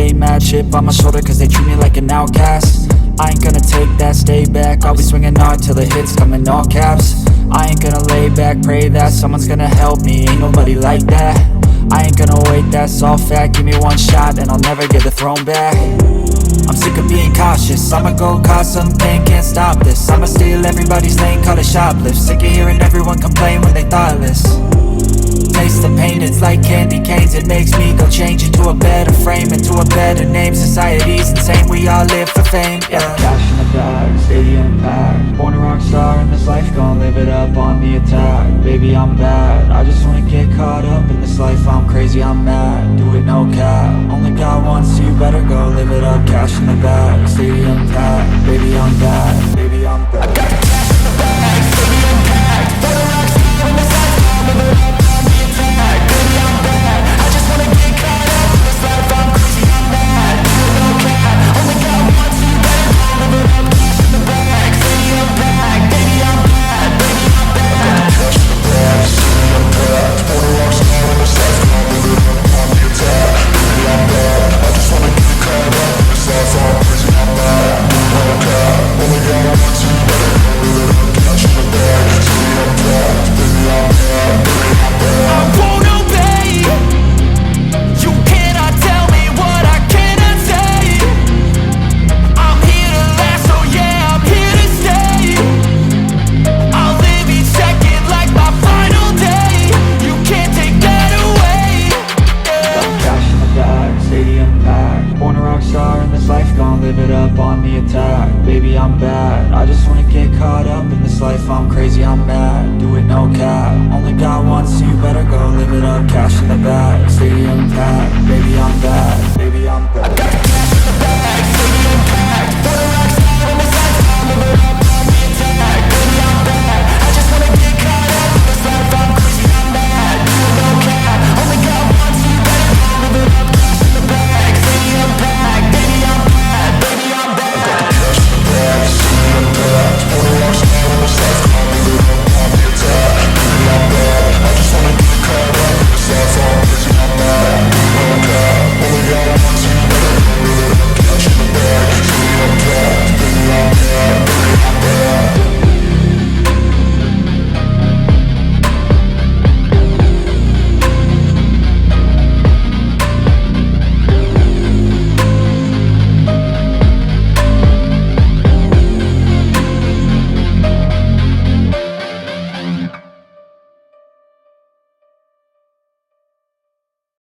stay mad, chip on my shoulder cause they treat me like an outcast. I ain't gonna take that, stay back, I'll be swinging hard till the hits come in all caps. I ain't gonna lay back, pray that someone's gonna help me, ain't nobody like that. I ain't gonna wait, that's all fact, give me one shot and I'll never get the throne back. I'm sick of being cautious, I'ma go cause something, can't stop this. I'ma steal everybody's lane, call it shoplift. Sick of hearing everyone complain when they thoughtless. Taste the pain, it's like candy canes. It makes me go change into a better frame, into a better name. Society's insane, we all live for fame, yeah. Cash in the bag, stadium packed. Born a rock star in this life, gon' live it up on the attack. Baby, I'm bad, I just wanna get caught up in this life. I'm crazy, I'm mad, do it no cap. Only got one, so you better go live it up. Cash in the bag, stadium packed. Baby, I'm bad, baby, I'm bad. I got the cash in the bag, stadium packed. Born a rock star in this life, gon' live it up. Live it up on the attack. Baby, I'm bad, I just wanna get caught up in this life. I'm crazy, I'm mad, do it no cap. Only got one, so you better go live it up. Cash in the bag, stadium packed. Baby, I'm bad, baby, I'm bad.